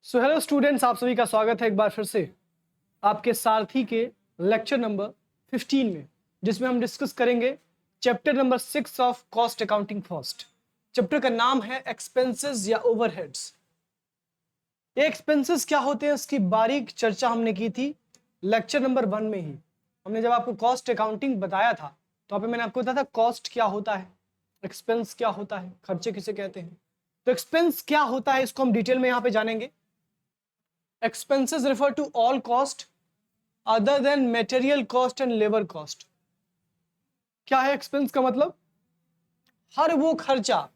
So hello students, आप सभी का स्वागत है एक बार फिर से आपके सारथी के लेक्चर नंबर 15 में, जिसमें हम डिस्कस करेंगे chapter number 6 of cost accounting first. Chapter का नाम है एक्सपेंसेस या ओवरहेड्स। ये एक्सपेंसेस क्या होते हैं इसकी बारीक चर्चा हमने की थी लेक्चर नंबर 1 में ही। हमने जब आपको कॉस्ट अकाउंटिंग बताया था तो मैंने आपको बताया था कॉस्ट क्या होता है, एक्सपेंस क्या होता है, खर्चे किसे कहते हैं। तो एक्सपेंस क्या होता है इसको हम डिटेल में यहाँ पे जानेंगे। Expenses refer to all cost other than material cost and labor cost। क्या है एक्सपेंस का मतलब? हर वो खर्चा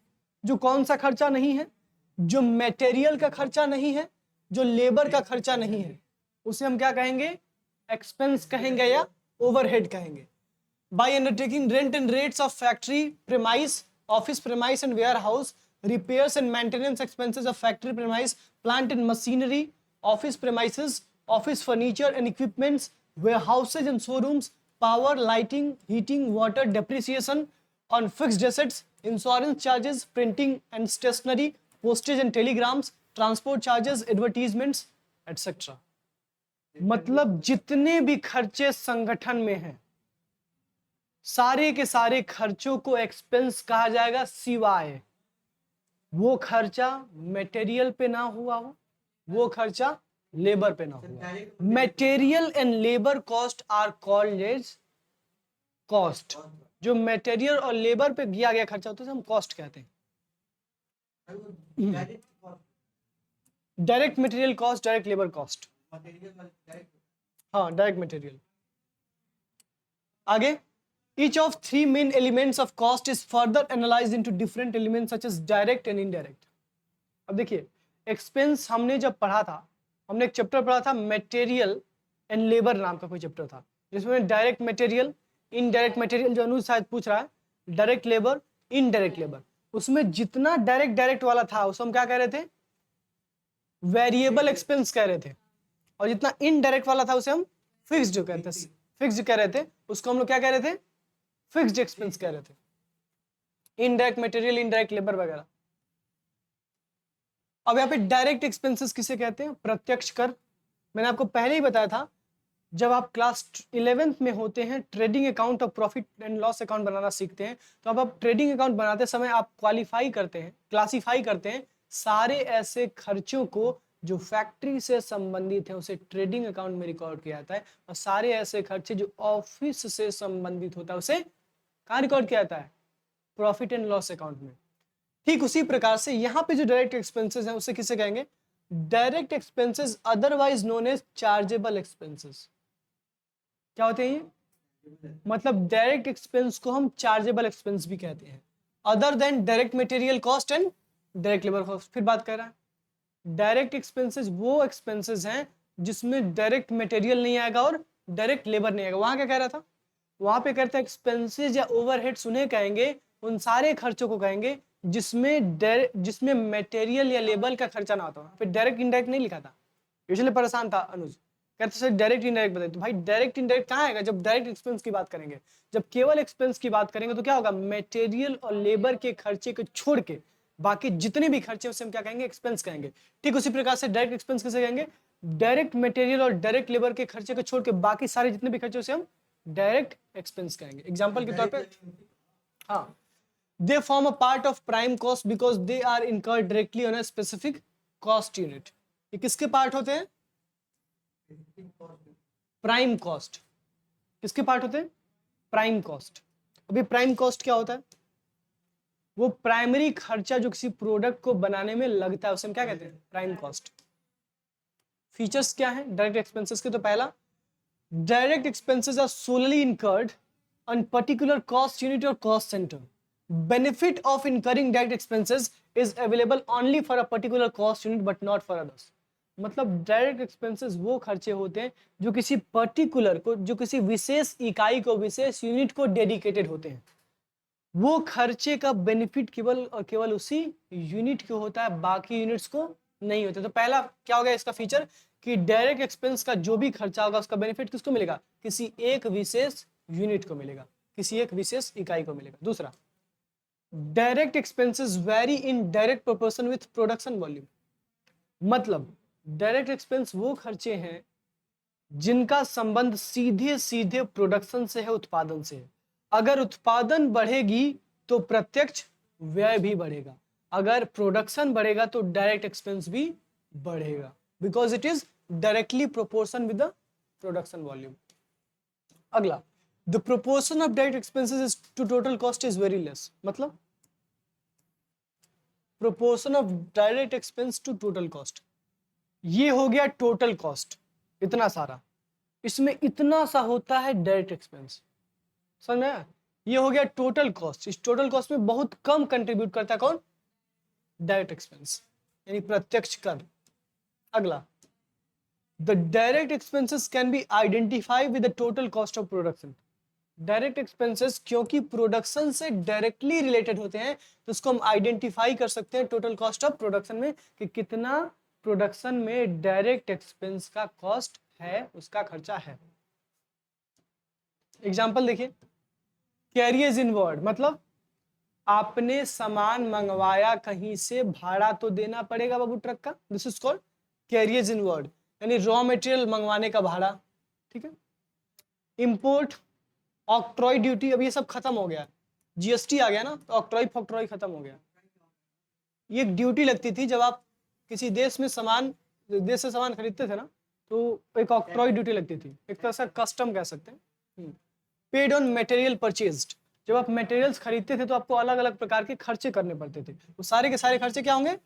जो कौन सा खर्चा नहीं है, जो मटेरियल का खर्चा नहीं है, जो लेबर का खर्चा नहीं है, उसे हम क्या कहेंगे? एक्सपेंस कहेंगे या ओवरहेड कहेंगे। By undertaking rent and rates of factory premise, office premise and warehouse, repairs and maintenance expenses of factory premise, plant and machinery, office premises, office furniture and equipments, warehouses and showrooms, power, lighting, heating, water, depreciation on fixed assets, insurance charges, printing and stationery, postage and telegrams, transport charges, advertisements, etc। मतलब जितने भी खर्चे संगठन में हैं, सारे के सारे खर्चों को एक्सपेंस कहा जाएगा, सिवाय वो खर्चा मटेरियल पे ना हुआ हो, वो खर्चा लेबर पे ना हुआ। Material and labour cost are called as cost. जो मटेरियल और लेबर पे किया गया खर्चा होता है हम कॉस्ट कहते हैं। Direct material cost, direct labour cost. हाँ, डायरेक्ट मटेरियल। आगे, each of three main elements of cost is further analyzed into different elements such as direct and indirect। अब देखिए, एक्सपेंस हमने जब पढ़ा था, हमने एक चैप्टर पढ़ा था मटेरियल एंड लेबर नाम का कोई चैप्टर था, जिसमें डायरेक्ट मटेरियल, इनडायरेक्ट मटेरियल, जो अनुज शायद पूछ रहा है, डायरेक्ट लेबर, इनडायरेक्ट लेबर। उसमें जितना डायरेक्ट वाला था उसको हम क्या कह रहे थे? वेरिएबल एक्सपेंस कह रहे थे। और जितना इनडायरेक्ट वाला था उसे हम फिक्स्ड जो कहते थे, फिक्स्ड कह रहे थे, उसको हम लोग क्या कह रहे थे? फिक्स्ड एक्सपेंस कह रहे थे। इनडायरेक्ट मटेरियल, इनडायरेक्ट लेबर वगैरह। अब यहाँ पे डायरेक्ट एक्सपेंसेस किसे कहते हैं? प्रत्यक्ष कर। मैंने आपको पहले ही बताया था, जब आप क्लास 11th में होते हैं, ट्रेडिंग अकाउंट और प्रॉफिट एंड लॉस अकाउंट बनाना सीखते हैं, तो अब आप ट्रेडिंग अकाउंट बनाते समय आप क्वालिफाई करते हैं, क्लासिफाई करते हैं सारे ऐसे खर्चों को जो फैक्ट्री से संबंधित है, उसे ट्रेडिंग अकाउंट में रिकॉर्ड किया जाता है। और सारे ऐसे खर्चे जो ऑफिस से संबंधित होता है उसे कहाँ रिकॉर्ड किया जाता है? प्रॉफिट एंड लॉस अकाउंट में। ठीक उसी प्रकार से यहाँ पे जो डायरेक्ट एक्सपेंसेस हैं उसे किसे कहेंगे? Direct expenses, otherwise known as chargeable expenses. क्या होते हैं ये? मतलब डायरेक्ट एक्सपेंस को हम चार्जेबल एक्सपेंस भी कहते हैं, other than direct material cost and direct labour cost. फिर बात कर रहा है डायरेक्ट एक्सपेंसेस, वो एक्सपेंसेस हैं जिसमें डायरेक्ट मटेरियल नहीं आएगा और डायरेक्ट लेबर नहीं आएगा। वहां क्या कह रहा था? वहां पे कहते हैं एक्सपेंसेस या ओवरहेड्स उन्हें कहेंगे, उन सारे खर्चों को कहेंगे जिसमें मटेरियल या लेबर का खर्चा ना होता हो। फिर डायरेक्ट इनडायरेक्ट नहीं लिखा था, इसलिए परेशान था अनुज, कहते सर डायरेक्ट इनडायरेक्ट बताइए। तो भाई डायरेक्ट इनडायरेक्ट कहाँ आएगा? जब डायरेक्ट एक्सपेंस की बात करेंगे, जब केवल एक्सपेंस की बात करेंगे तो क्या होगा? मटेरियल और लेबर के खर्चे को छोड़ के बाकी जितने भी खर्चे उसे हम क्या कहेंगे? एक्सपेंस कहेंगे। ठीक उसी प्रकार से डायरेक्ट एक्सपेंस किसे कहेंगे? डायरेक्ट मटेरियल और डायरेक्ट लेबर के खर्चे को छोड़ के बाकी सारे जितने भी खर्चे उसे हम डायरेक्ट एक्सपेंस कहेंगे। एग्जांपल के तौर पे, हाँ, they form a part of prime cost because they are incurred directly on a specific cost unit। ये किसके पार्ट होते हैं? Prime cost. किसके पार्ट होते हैं? Prime cost. अभी प्राइम कॉस्ट क्या होता है? वो प्राइमरी खर्चा जो किसी प्रोडक्ट को बनाने में लगता है उसे हम क्या कहते हैं? Prime cost. फीचर्स क्या है डायरेक्ट एक्सपेंसेस के? तो पहला, direct expenses are solely incurred on particular cost unit और cost centre. Benefit of incurring direct expenses is available only for a particular cost unit but not for others। मतलब direct expenses वो खर्चे होते हैं जो किसी पर्टिकुलर को, जो किसी विशेष इकाई को, विशेष यूनिट को डेडिकेटेड होते हैं। वो खर्चे का बेनिफिट केवल और केवल उसी यूनिट को होता है, बाकी यूनिट्स को नहीं होता। तो पहला क्या हो गया इसका फीचर कि डायरेक्ट एक्सपेंस का जो भी खर्चा होगा उसका बेनिफिट किसको मिलेगा? किसी एक विशेष यूनिट को मिलेगा, किसी एक विशेष इकाई को मिलेगा। दूसरा, direct expenses very in direct proportion with production volume. मतलब डायरेक्ट एक्सपेंस वो खर्चे हैं जिनका संबंध सीधे सीधे प्रोडक्शन से है, उत्पादन से है। अगर उत्पादन बढ़ेगी तो प्रत्यक्ष व्यय भी बढ़ेगा, अगर प्रोडक्शन बढ़ेगा तो डायरेक्ट एक्सपेंस भी बढ़ेगा, because it is directly proportion with the production volume. अगला, the proportion of direct expenses to total cost is very less, मतलब proportion of direct expense to total cost, ये हो गया टोटल कॉस्ट इतना सारा, इसमें इतना सा होता है डायरेक्ट एक्सपेंस, समझ में आया? ये हो गया टोटल कॉस्ट, इस टोटल कॉस्ट में बहुत कम कंट्रीब्यूट करता है कौन? डायरेक्ट एक्सपेंस, यानी प्रत्यक्ष कर। अगला, the direct expenses can B identify with the total cost of production. Direct expenses क्योंकि प्रोडक्शन से डायरेक्टली रिलेटेड होते हैं तो उसको हम आइडेंटिफाई कर सकते हैं टोटल कॉस्ट ऑफ प्रोडक्शन में कि कितना प्रोडक्शन में डायरेक्ट एक्सपेंस का कॉस्ट है, उसका खर्चा है। एग्जांपल देखिए, कैरियर्स इनवर्ड, मतलब आपने सामान मंगवाया कहीं से, भाड़ा तो देना पड़ेगा बाबू ट्रक का, this is called carriers inward, यानी रॉ मटेरियल मंगवाने का भाड़ा, ठीक है। इंपोर्ट ऑक्ट्रॉय ड्यूटी, अब ये सब खत्म हो गया, जीएसटी आ गया ना, तो ऑक्ट्रॉय फॉक्ट्रॉय खत्म हो गया। ये एक ड्यूटी लगती थी जब आप किसी देश में सामान, देश से सामान खरीदते थे ना, तो एक ऑक्ट्रॉय ड्यूटी लगती थी, एक तरह से कस्टम कह सकते हैं। पेड ऑन मटेरियल परचेज्ड, जब आप मटेरियल्स खरीदते थे तो आपको अलग अलग प्रकार के खर्चे करने पड़ते थे, वो सारे के सारे खर्चे क्या होंगे?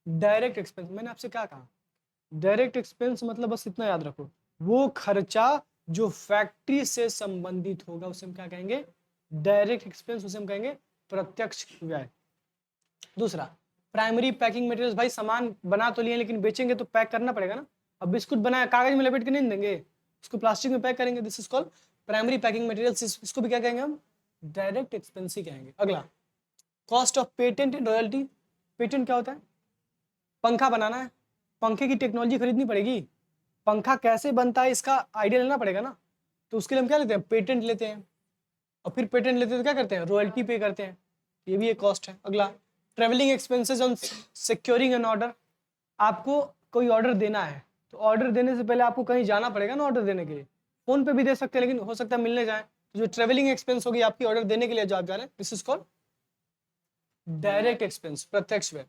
Direct expense. मैंने आपसे क्या कहा? डायरेक्ट एक्सपेंस मतलब बस इतना याद रखो, वो खर्चा जो फैक्ट्री से संबंधित होगा उसे हम क्या कहेंगे? डायरेक्ट एक्सपेंस, उसे हम कहेंगे प्रत्यक्ष व्यय। दूसरा, प्राइमरी पैकिंग मटेरियल्स, भाई सामान बना तो लिए लेकिन बेचेंगे तो पैक करना पड़ेगा ना, अब बिस्कुट बनाया कागज में लपेट के नहीं देंगे, इसको प्लास्टिक में पैक करेंगे, this is called primary packing materials, इसको भी क्या कहेंगे हम? डायरेक्ट एक्सपेंस ही कहेंगे। अगला, cost of patent and royalty. Patent क्या होता है? पंखा बनाना है, पंखे की टेक्नोलॉजी खरीदनी पड़ेगी, पंखा कैसे बनता है इसका आइडिया लेना पड़ेगा ना, तो उसके लिए हम क्या लेते हैं? पेटेंट लेते हैं, और फिर पेटेंट लेते हैं तो क्या करते हैं? रॉयल्टी पे करते हैं, ये भी एक कॉस्ट है। अगला, travelling expenses on securing an order, आपको कोई ऑर्डर देना है तो ऑर्डर देने से पहले आपको कहीं जाना पड़ेगा ना ऑर्डर देने के लिए, फोन पे भी दे सकते हैं लेकिन हो सकता है मिलने जाए, तो जो ट्रेवलिंग एक्सपेंस होगी आपकी ऑर्डर देने के लिए जो आप जा रहे हैं, this is called direct expense, प्रत्यक्ष व्यय।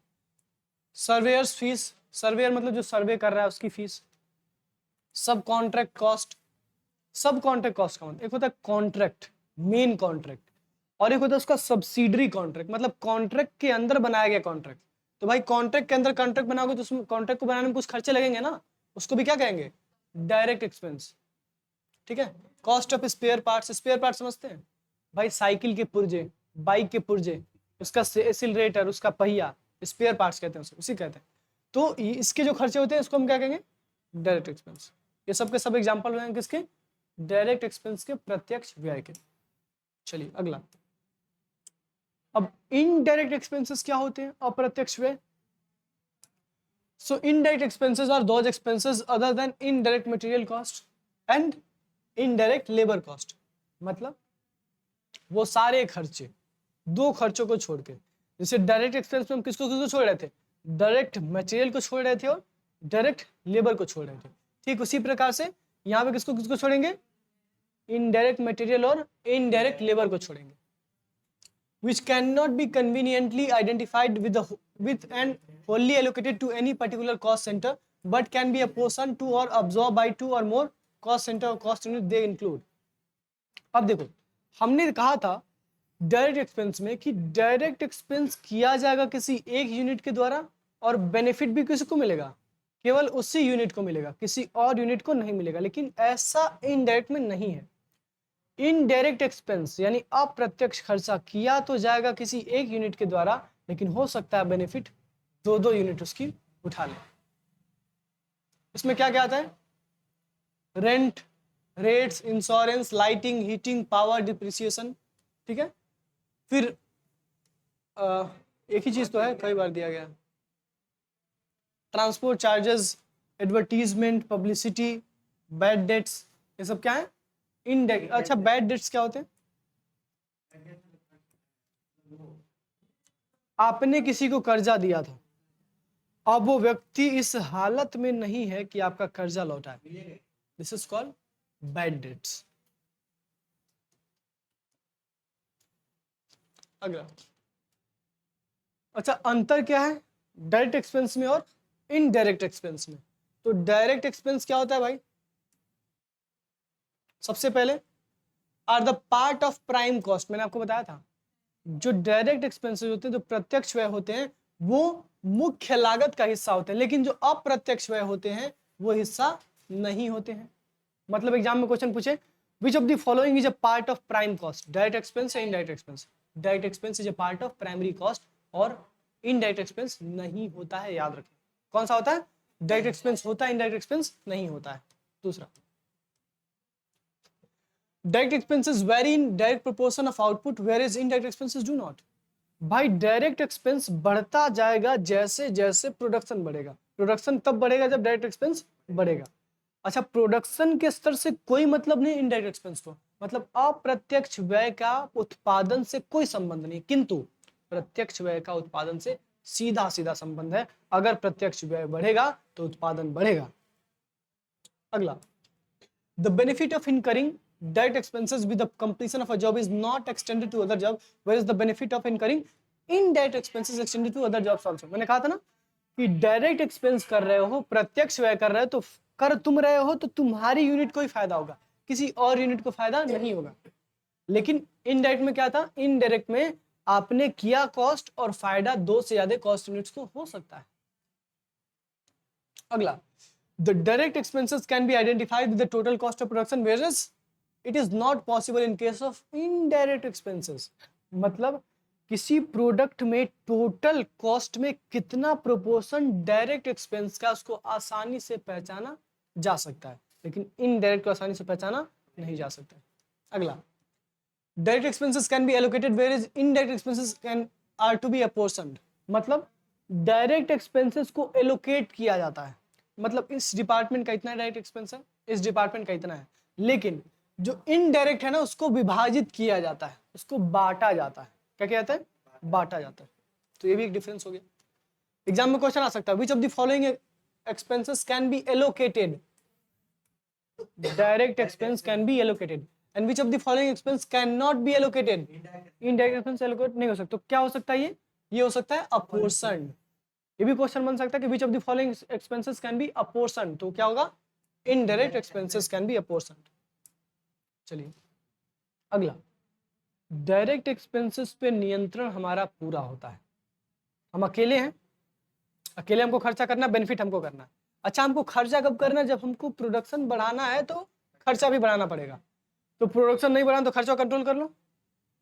सर्वेयर्स फीस, सर्वेयर मतलब जो सर्वे कर रहा है उसकी फीस। सब कॉन्ट्रैक्ट कॉस्ट, सब कॉन्ट्रैक्ट कॉस्ट का मतलब एक होता है कॉन्ट्रैक्ट, मेन कॉन्ट्रैक्ट, और एक होता है उसका सब्सिडरी कॉन्ट्रैक्ट, मतलब कॉन्ट्रैक्ट के अंदर बनाया गया कॉन्ट्रैक्ट। तो भाई कॉन्ट्रैक्ट के अंदर कॉन्ट्रैक्ट बनाओगे तो उसमें कॉन्ट्रैक्ट को बनाने में कुछ खर्चे लगेंगे ना, उसको भी क्या कहेंगे? डायरेक्ट एक्सपेंस, ठीक है। Cost of spare parts, spare part समझते हैं भाई, साइकिल के पुर्जे, बाइक के पुर्जे, उसका एक्सीलरेटर, उसका पहिया, स्पेयर पार्ट्स कहते हैं उसे, उसी कहते हैं। तो इसके जो खर्चे होते हैं उसको हम क्या कहेंगे? Direct expense. ये सब के सब एग्जांपल हैं किसके? डायरेक्ट एक्सपेंस के, प्रत्यक्ष व्यय के। चलिए अगला, अब इनडायरेक्ट एक्सपेंसेस क्या होते हैं? अप्रत्यक्ष व्यय। So indirect expenses are those expenses other than indirect material cost and indirect labour cost, मतलब वो सारे खर्चे, दो खर्चों को छोड़ के, जैसे डायरेक्ट एक्सपेंस में हम किसको किसको छोड़ रहे थे? डायरेक्ट मटेरियल को छोड़ रहे थे और डायरेक्ट लेबर को छोड़ रहे थे, ठीक उसी प्रकार से यहाँ पे किसको किसको छोड़ेंगे? इनडायरेक्ट मटेरियल और इनडायरेक्ट लेबर को छोड़ेंगे। which cannot be conveniently identified with and wholly allocated to any particular cost center but can be apportioned to or absorbed by two or more cost center or cost unit they include। अब देखो, हमने कहा था direct expense में कि direct expense किया जाएगा किसी एक यूनिट के द्वारा और बेनिफिट भी किसी को मिलेगा? केवल उसी यूनिट को मिलेगा, किसी और यूनिट को नहीं मिलेगा। लेकिन ऐसा इनडायरेक्ट में नहीं है। इनडायरेक्ट एक्सपेंस यानी अप्रत्यक्ष खर्चा किया तो जाएगा किसी एक यूनिट के द्वारा, लेकिन हो सकता है बेनिफिट दो दो यूनिट उसकी उठा ले। इसमें क्या क्या आता है? Rent, rates, insurance, lighting, heating, power, depreciation, ठीक है। फिर एक ही चीज तो है, कई बार दिया गया, transport charges, advertisement, publicity, bad debts, ये सब क्या है? इनडायरेक्ट। अच्छा, बैड डेट्स क्या होते हैं? आपने किसी को कर्जा दिया था, अब वो व्यक्ति इस हालत में नहीं है कि आपका कर्जा लौटाए। This is called bad debts. अगला, अच्छा अंतर क्या है डायरेक्ट एक्सपेंस में और इनडायरेक्ट एक्सपेंस में? तो डायरेक्ट एक्सपेंस क्या होता है भाई? सबसे पहले are the part of prime cost. मैंने आपको बताया था जो डायरेक्ट एक्सपेंसेस होते हैं, जो प्रत्यक्ष व्यय होते हैं, वो मुख्य लागत का हिस्सा होते हैं, लेकिन जो अप्रत्यक्ष व्यय होते हैं वो हिस्सा नहीं होते हैं। मतलब एग्जाम में क्वेश्चन पूछे which of the following is a part of prime cost, direct expense या indirect expense? Direct expense is a part of primary cost और इनडायरेक्ट एक्सपेंस नहीं होता है, याद रखें। कौन सा होता है? डायरेक्ट एक्सपेंस होता है, इनडायरेक्ट एक्सपेंस नहीं होता है। दूसरा, direct expenses very in direct proportion of output whereas indirect expenses do not. भाई डायरेक्ट एक्सपेंस बढ़ता जाएगा जैसे जैसे प्रोडक्शन बढ़ेगा। प्रोडक्शन तब बढ़ेगा जब डायरेक्ट एक्सपेंस बढ़ेगा। अच्छा, प्रोडक्शन के स्तर से कोई मतलब नहीं इनडायरेक्ट एक्सपेंस को, मतलब अप्रत्यक्ष व्यय का उत्पादन से कोई संबंध नहीं, किंतु प्रत्यक्ष व्यय का उत्पादन से सीधा सीधा संबंध है। अगर प्रत्यक्ष व्यय बढ़ेगा तो उत्पादन बढ़ेगा। अगला, the benefit of incurring direct expenses with the completion of a job is not extended to other job, whereas the benefit of incurring indirect expenses extended to other jobs also। मैंने कहा था ना कि डायरेक्ट एक्सपेंस कर रहे हो, प्रत्यक्ष व्यय कर रहे हो, तो कर तुम रहे हो तो तुम्हारी यूनिट को ही फायदा होगा, किसी और यूनिट को फायदा नहीं होगा। लेकिन इनडायरेक्ट में क्या था? इनडायरेक्ट में आपने किया कॉस्ट और फायदा दो से ज्यादा कॉस्ट यूनिट्स को हो सकता है। अगला, the direct expenses can be identified with the total cost of production whereas it is not possible in case of indirect expenses। मतलब किसी प्रोडक्ट में टोटल कॉस्ट में कितना प्रोपोर्शन डायरेक्ट एक्सपेंस का उसको आसानी से पहचाना जा सकता है, लेकिन इनडायरेक्ट को आसानी से पहचाना नहीं जा सकता। अगला, direct expenses can B allocated whereas indirect expenses can are to be apportioned। मतलब डायरेक्ट एक्सपेंसेस को एलोकेट किया जाता है, मतलब इस डिपार्टमेंट का इतना डायरेक्ट एक्सपेंस है, इस डिपार्टमेंट का इतना है, लेकिन जो इनडायरेक्ट है ना उसको विभाजित किया जाता है, उसको बांटा जाता है। क्या किया जाता है? बांटा जाता है। तो ये भी एक डिफरेंस हो गया। एग्जाम में क्वेश्चन आ सकता है विच of the following expenses can B allocated? Direct expense can be allocated and which of the following expense can not B allocated? Indirect expense allocate नहीं हो सकता। तो क्या हो सकता है? ये हो सकता है अपोर्शन्ड। ये भी क्वेश्चन बन सकता है कि which of the following expenses can be apportioned, तो क्या होगा? Indirect expenses can be apportioned. चलिए अगला, डायरेक्ट एक्सपेंसेस पे नियंत्रण हमारा पूरा होता है। हम अकेले हैं, अकेले हमको खर्चा करना, बेनिफिट हमको करना है। अच्छा, हमको खर्चा कब करना है? जब हमको प्रोडक्शन बढ़ाना है तो खर्चा भी बढ़ाना पड़ेगा। तो प्रोडक्शन नहीं बढ़ाना तो खर्चा कंट्रोल कर लो,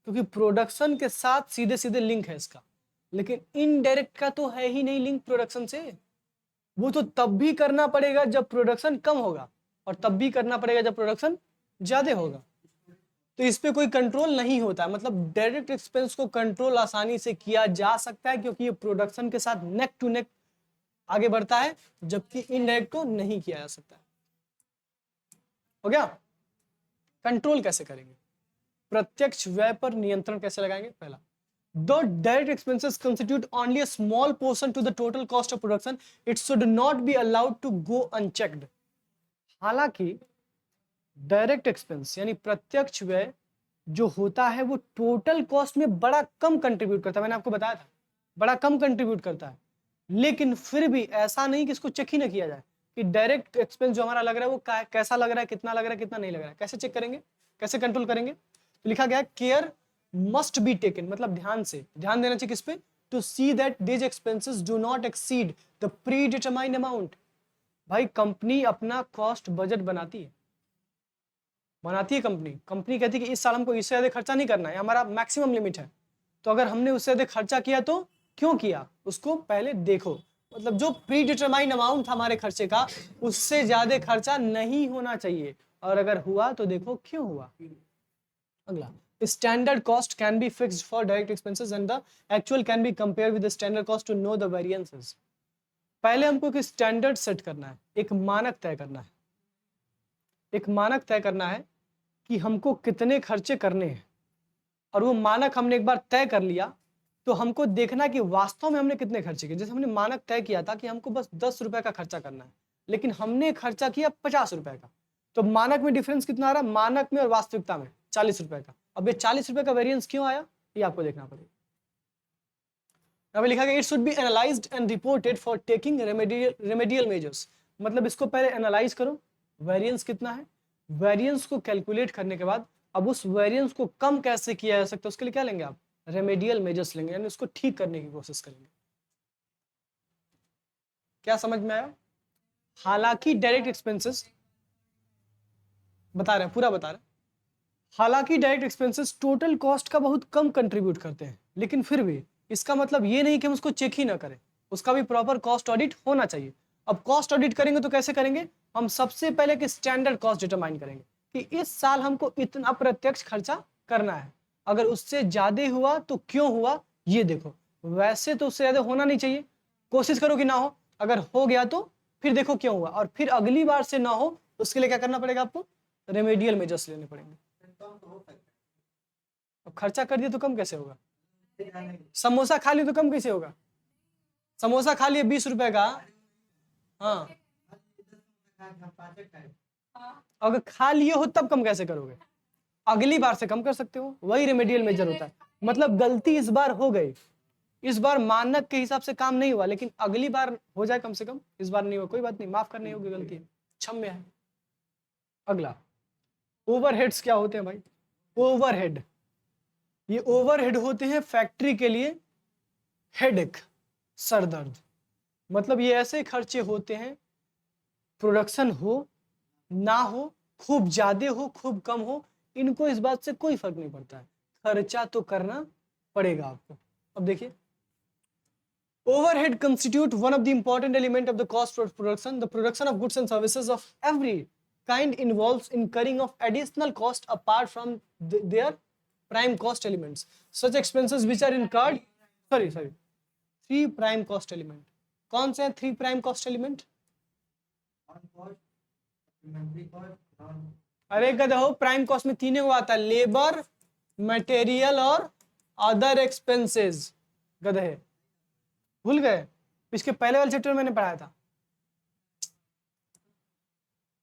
क्योंकि प्रोडक्शन के साथ सीधे सीधे लिंक है इसका। लेकिन इनडायरेक्ट का तो है ही नहीं लिंक प्रोडक्शन से, वो तो तब भी करना पड़ेगा जब प्रोडक्शन कम होगा और तब भी करना पड़ेगा जब प्रोडक्शन ज्यादा होगा। तो इस पे कोई कंट्रोल नहीं होता, मतलब डायरेक्ट एक्सपेंस को कंट्रोल आसानी से किया जा सकता है क्योंकि ये प्रोडक्शन के साथ नेक टू नेक आगे बढ़ता है, जबकि इनडायरेक्ट को नहीं किया जा सकता। हो गया? कंट्रोल कैसे करेंगे? प्रत्यक्ष व्यय पर नियंत्रण कैसे लगाएंगे? पहला, though direct expenses constitute only a small portion to the total cost of production, it should not be allowed to go unchecked। हालांकि डायरेक्ट एक्सपेंस यानी प्रत्यक्ष व्यय जो होता है वो टोटल कॉस्ट में बड़ा कम कंट्रीब्यूट करता है, मैंने आपको बताया था बड़ा कम कंट्रीब्यूट करता है, लेकिन फिर भी ऐसा नहीं कि इसको चेक ही ना किया जाए कि डायरेक्ट एक्सपेंस जो हमारा लग रहा है वो कैसा लग रहा है, कितना लग रहा है, कितना नहीं लग रहा है। कैसे चेक करेंगे, कैसे कंट्रोल करेंगे? तो लिखा गया केयर मस्ट बी टेकन, मतलब ध्यान से, ध्यान देना चाहिए किस पे? To see that these expenses do not exceed the predetermined amount. भाई कंपनी अपना कॉस्ट बजट बनाती है कंपनी कहती है कि इस साल हमको इससे ज्यादा खर्चा नहीं करना है, हमारा मैक्सिमम लिमिट है। तो अगर हमने उससे ज्यादा खर्चा किया तो क्यों किया, उसको पहले देखो। मतलब जो प्री डिटरमाइंड अमाउंट था हमारे खर्चे का, उससे ज्यादा खर्चा नहीं होना चाहिए, और अगर हुआ तो देखो क्यों हुआ। अगला, standard cost can be fixed for direct expenses and the actual can be compare with the standard cost to know the variances. पहले हमको एक स्टैंडर्ड सेट करना है, एक मानक तय करना है, एक मानक तय करना है कि हमको कितने खर्चे करने हैं, और वो मानक हमने एक बार तय कर लिया तो हमको देखना कि वास्तव में हमने कितने खर्चे किए। जैसे हमने मानक तय किया था कि हमको बस 10 रुपए का खर्चा करना है, लेकिन हमने खर्चा किया 50 रुपए का, तो मानक में डिफरेंस कितना आ रहा है, मानक में और वास्तविकता में 40 रुपए का। अब ये 40 रुपए का वेरिएंस क्यों आया, ये आपको देखना पड़ेगा। यहाँ पे लिखा गया it should be analysed and reported for taking remedial measures. मतलब इसको पहले एनालाइज करो, वेरिएंस कितना है, वेरिएंस को कैलकुलेट करने के बाद अब उस वेरिएंस को कम कैसे किया जा सकता है, उसके लिए क्या लेंगे आप, रेमेडियल मेजर्स लेंगे, यानी उसको ठीक करने की कोशिश करेंगे। क्या समझ में आया? हालांकि डायरेक्ट एक्सपेंसेस बता रहे हैं, पूरा बता रहे हैं, हालांकि डायरेक्ट एक्सपेंसेस टोटल कॉस्ट का बहुत कम कंट्रीब्यूट करते हैं, लेकिन फिर भी इसका मतलब ये नहीं कि हम उसको चेक ही ना करें, उसका भी प्रॉपर कॉस्ट ऑडिट होना चाहिए। अब कॉस्ट ऑडिट करेंगे तो कैसे करेंगे, हम सबसे पहले कि स्टैंडर्ड कॉस्ट डिटरमाइन करेंगे कि इस साल हमको इतना अप्रत्यक्ष खर्चा करना है, अगर उससे ज्यादा हुआ तो क्यों हुआ ये देखो, वैसे तो उससे ज्यादा होना नहीं चाहिए, कोशिश करो कि ना हो, अगर हो गया तो फिर देखो क्यों हुआ, और फिर अगली बार से ना हो उसके लिए क्या करना पड़ेगा आपको, रेमेडियल मेजर्स लेने पड़ेंगे। अब खर्चा कर दिया तो कम कैसे होगा, समोसा खा लिया तो कम कैसे होगा, समोसा खा लिया 20 रुपए का, हाँ अगर खा लिए हो तब कम कैसे करोगे, अगली बार से कम कर सकते हो, वही रेमेडियल मेजर होता है। मतलब गलती इस बार हो गई, इस बार मानक के हिसाब से काम नहीं हुआ, लेकिन अगली बार हो जाए कम से कम, इस बार नहीं हुआ कोई बात नहीं, माफ करनी होगी गलती, क्षम्य है। अगला ओवरहेड्स क्या होते हैं भाई, ओवरहेड, ये ओवरहेड होते हैं फैक्ट्री के लिए हेडेक, सरदर्द। मतलब ये ऐसे खर्चे होते हैं, प्रोडक्शन हो ना हो, खूब ज्यादा हो खूब कम हो, इनको इस बात से कोई फर्क नहीं पड़ता है, खर्चा तो करना पड़ेगा आपको। अब देखिए, overhead constitute one of the important element of the cost of production. The production of goods and services of every kind involves incurring of additional cost apart from their prime cost elements. Such expenses which are incurred, sorry, three prime cost element. कौन से हैं three prime cost element? अरे गधा हो, prime cost में तीन को आता है, लेबर, मटेरियल और अदर एक्सपेंसेस। गधे भूल गए, इसके पहले वाले चैप्टर में मैंने पढ़ाया था।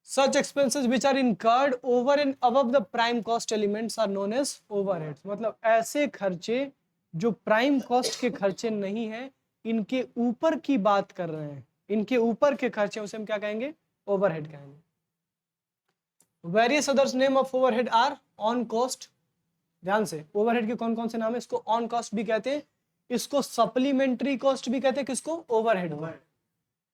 Such expenses which are incurred over and above the prime cost elements are known as overheads. मतलब ऐसे खर्चे जो प्राइम कॉस्ट के खर्चे नहीं है, इनके ऊपर की बात कर रहे हैं, इनके ऊपर के खर्चे, उसे हम क्या कहेंगे, ओवरहेड कहेंगे। Various others name of overhead are on cost. ध्यान से, ओवरहेड के कौन कौन से नाम है, इसको ऑन कॉस्ट भी कहते हैं, इसको सप्लीमेंट्री कॉस्ट भी कहते हैं, किसको, ओवरहेड को,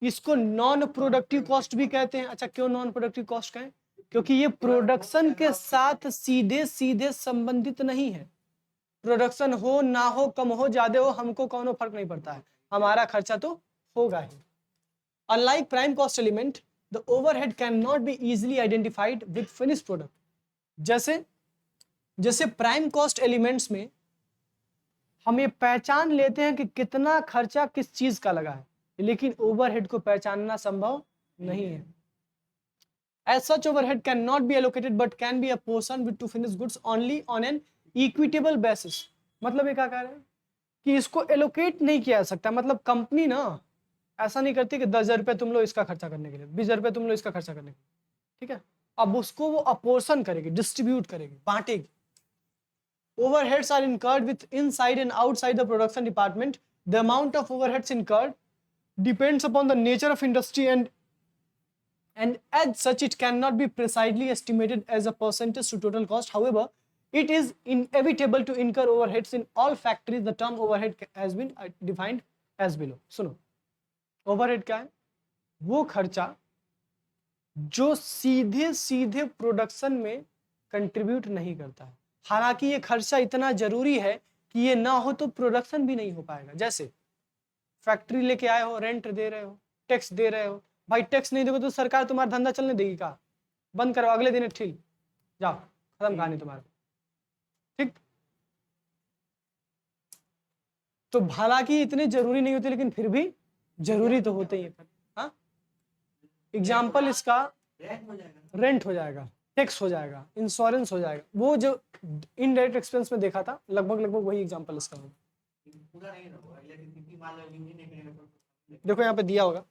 इसको नॉन प्रोडक्टिव कॉस्ट भी कहते हैं। अच्छा, क्यों नॉन प्रोडक्टिव कॉस्ट कहें, क्योंकि ये प्रोडक्शन के साथ सीधे सीधे संबंधित नहीं है, प्रोडक्शन हो ना हो, कम हो ज्यादा हो, हमको कौनो फर्क नहीं पड़ता है, हमारा खर्चा तो होगा ही। Unlike prime cost element, the overhead can not be easily identified with finished product. जैसे प्राइम कॉस्ट एलिमेंट्स में हम ये पहचान लेते हैं कि कितना खर्चा किस चीज का लगा है, लेकिन ओवरहेड को पहचानना संभव नहीं है। As such, overhead cannot be allocated but can be apportioned to finished goods only on an equitable basis. मतलब ये क्या कह रहे हैं कि इसको एलोकेट नहीं किया जा सकता, मतलब कंपनी ना ऐसा नहीं करती कि 10,000 रुपये तुम लो इसका खर्चा करने के लिए, 20,000 रुपये तुम लो इसका खर्चा करने के लिए, ठीक है, अब उसको वो अपोर्शन करेगी, डिस्ट्रीब्यूट करेगी, बांटेगी। Overheads are incurred with inside and outside the production department. The amount of overheads incurred depends upon the nature of industry and as such it cannot be precisely estimated as a percentage to total cost. However, it is inevitable to incur overheads in all factories. The term overhead has been defined as below. सुनो, overhead क्या है, वो खर्चा जो सीधे सीधे production में contribute नहीं करता है, हालांकि ये खर्चा इतना जरूरी है कि ये ना हो तो प्रोडक्शन भी नहीं हो पाएगा। जैसे फैक्ट्री लेके आए हो, रेंट दे रहे हो, टैक्स दे रहे हो, भाई टैक्स नहीं दोगे तो सरकार तुम्हारा धंधा चलने देगी क्या, बंद करो, अगले दिन ठीक, जाओ, खत्म कहानी तुम्हारा, ठीक। तो हालांकि इतने जरूरी नहीं होते, लेकिन फिर भी जरूरी तो होते ही है। हाँ, एग्जाम्पल इसका रेंट हो जाएगा, टैक्स हो जाएगा, इंश्योरेंस हो जाएगा, वो जो इनडायरेक्ट एक्सपेंस में देखा था, लगभग वही एग्जांपल इसका होगा। देखो यहाँ पे दिया होगा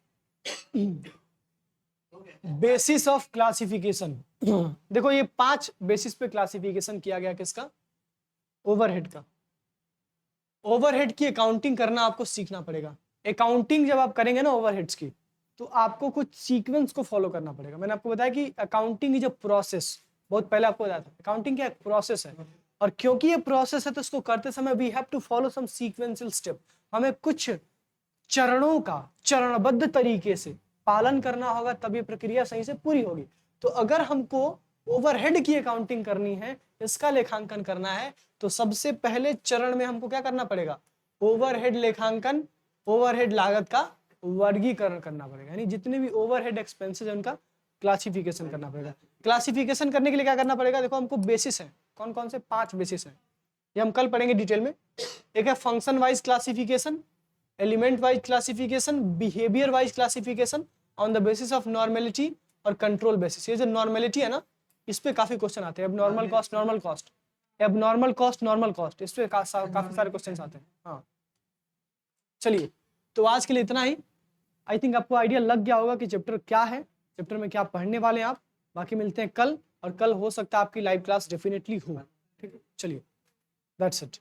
बेसिस ऑफ क्लासिफिकेशन। देखो ये 5 बेसिस पे क्लासिफिकेशन किया गया किसका, ओवरहेड का। ओवरहेड की अकाउंटिंग करना आपको सीखना पड़ेगा। अकाउंटिंग जब आप करेंगे ना ओवरहेड्स की, तो आपको कुछ सीक्वेंस को फॉलो करना पड़ेगा। मैंने आपको बताया कि अकाउंटिंग इज अ प्रोसेस, बहुत पहले आपको बताया था अकाउंटिंग क्या प्रोसेस है, और क्योंकि ये प्रोसेस है तो इसको करते समय we have to follow some sequential step. हमें कुछ चरणों का चरणबद्ध तरीके से पालन करना होगा, तब ये प्रक्रिया सही से पूरी होगी। तो अगर हमको ओवरहेड की अकाउंटिंग करनी है, इसका लेखांकन करना है, तो सबसे पहले चरण में हमको क्या करना पड़ेगा, ओवरहेड लेखांकन, ओवरहेड लागत का वर्गीकरण करना पड़ेगा। यानी जितने भी ओवरहेड एक्सपेंसेस है उनका क्लासिफिकेशन करना पड़ेगा। क्लासिफिकेशन करने के लिए क्या करना पड़ेगा, देखो हमको बेसिस है, कौन कौन से 5 बेसिस हैं, ये हम कल पढ़ेंगे डिटेल में। एक है function wise classification, element wise classification, behaviour wise classification, on the basis of normality और कंट्रोल बेसिस। ये जो नॉर्मेलिटी है ना, इस पे काफी क्वेश्चन आते हैं। अब नॉर्मल कॉस्ट, नॉर्मल कॉस्ट, अब नॉर्मल कॉस्ट, नॉर्मल कॉस्ट, इस पे काफी सारे क्वेश्चन आते हैं। हाँ चलिए, तो आज के लिए इतना ही। आई थिंक आपको आइडिया लग गया होगा कि चैप्टर क्या है, चैप्टर में क्या पढ़ने वाले हैं आप। बाकी मिलते हैं कल, और कल हो सकता है आपकी लाइव क्लास डेफिनेटली हो। ठीक है, चलिए, दैट्स इट।